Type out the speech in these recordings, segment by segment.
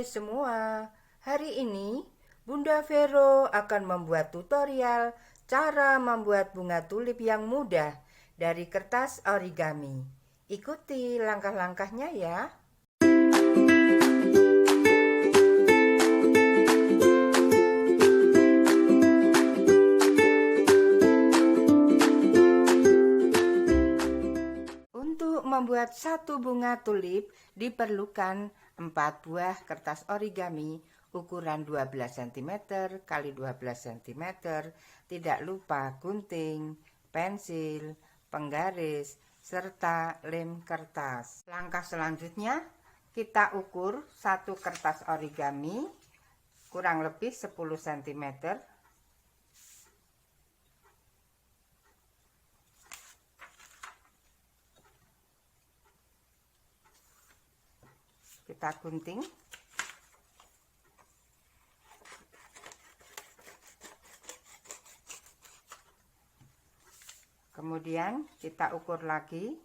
Hai semua, hari ini Bunda Vero akan membuat tutorial cara membuat bunga tulip yang mudah dari kertas origami. Ikuti langkah-langkahnya ya. Untuk membuat satu bunga tulip diperlukan 4 buah kertas origami ukuran 12 cm x 12 cm. Tidak lupa gunting, pensil, penggaris, serta lem kertas. Langkah selanjutnya, kita ukur satu kertas origami kurang lebih 10 cm. Kita gunting. Kemudian kita ukur lagi.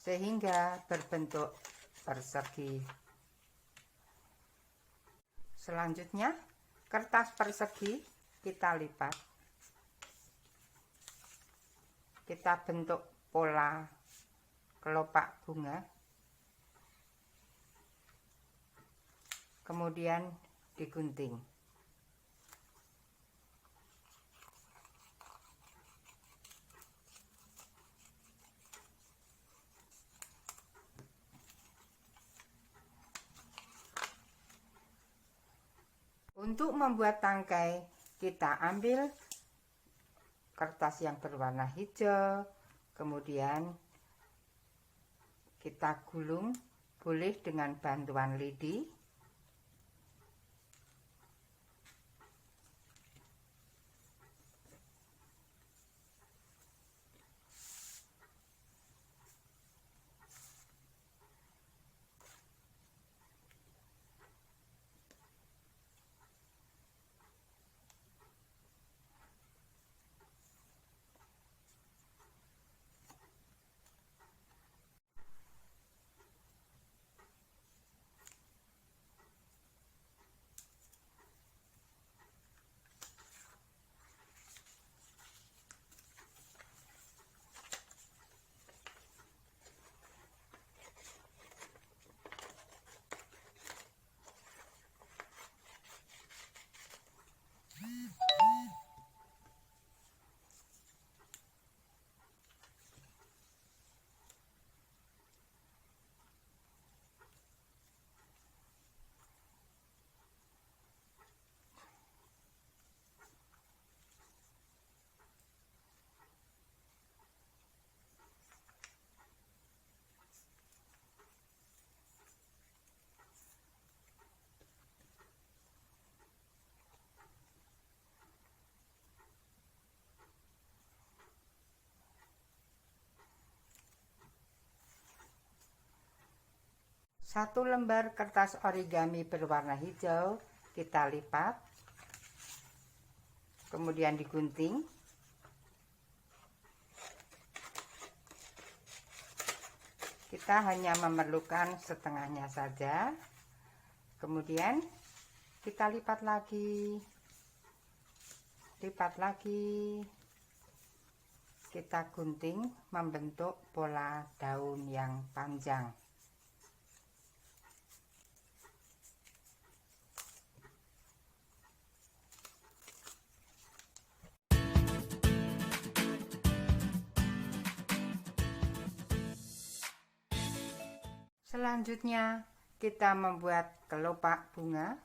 Sehingga berbentuk persegi. Selanjutnya, kertas persegi kita lipat. Kita bentuk pola kelopak bunga. Kemudian digunting. Untuk membuat tangkai, kita ambil kertas yang berwarna hijau, kemudian kita gulung, boleh dengan bantuan lidi. Satu lembar kertas origami berwarna hijau kita lipat, kemudian digunting. Kita hanya memerlukan setengahnya saja. Kemudian kita lipat lagi, kita gunting membentuk pola daun yang panjang. Selanjutnya kita membuat kelopak bunga.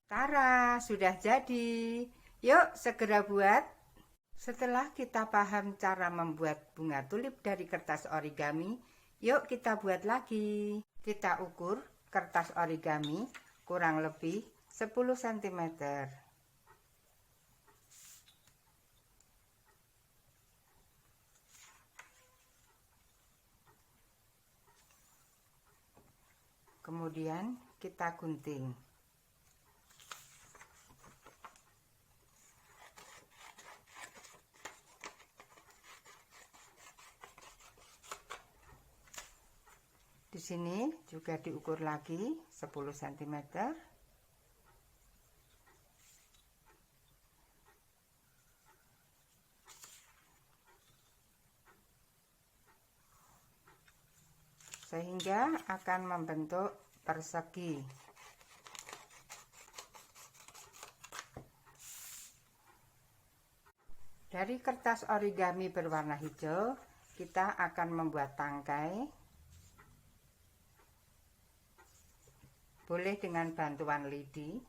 Tara, sudah jadi. Yuk, segera buat. Setelah kita paham cara membuat bunga tulip dari kertas origami, yuk kita buat lagi. Kita ukur kertas origami kurang lebih 10 cm. Kemudian kita gunting. Di sini juga diukur lagi 10 cm. Sehingga akan membentuk persegi. Dari kertas origami berwarna hijau, kita akan membuat tangkai. Boleh dengan bantuan lidi.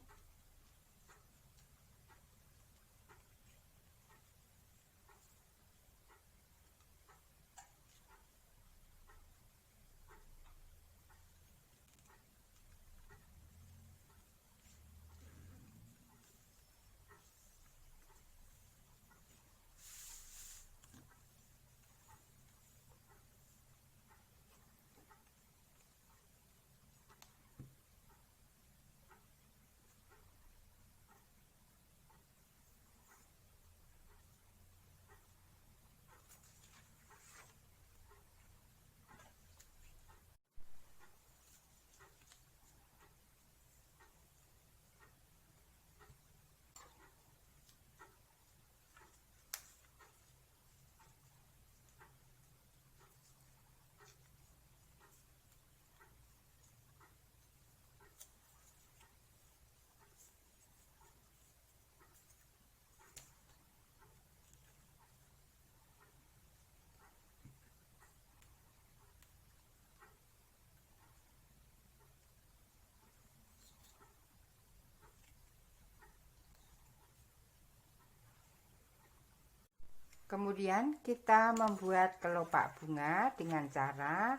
Kemudian kita membuat kelopak bunga dengan cara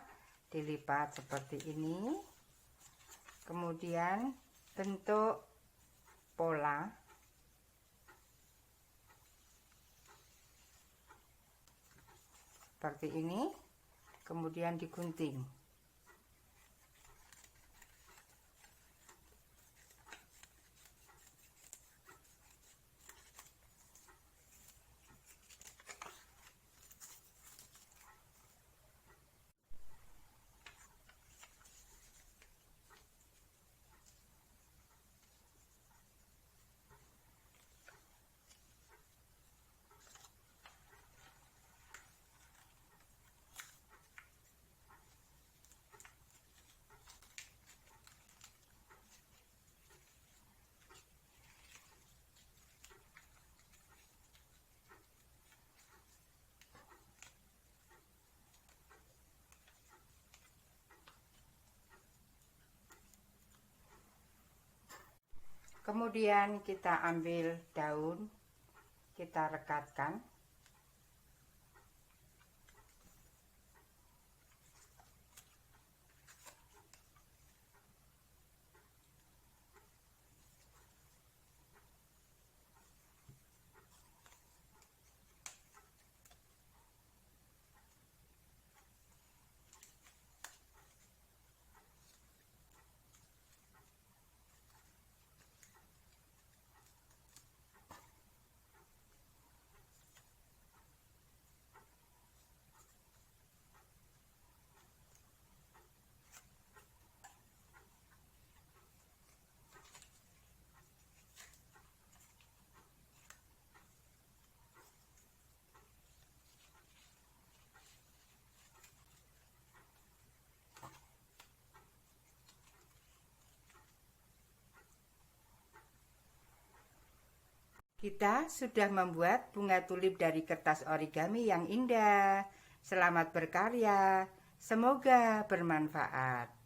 dilipat seperti ini. Kemudian bentuk pola. Seperti ini. Kemudian digunting. Kemudian kita ambil daun, kita rekatkan. Kita sudah membuat bunga tulip dari kertas origami yang indah. Selamat berkarya, semoga bermanfaat.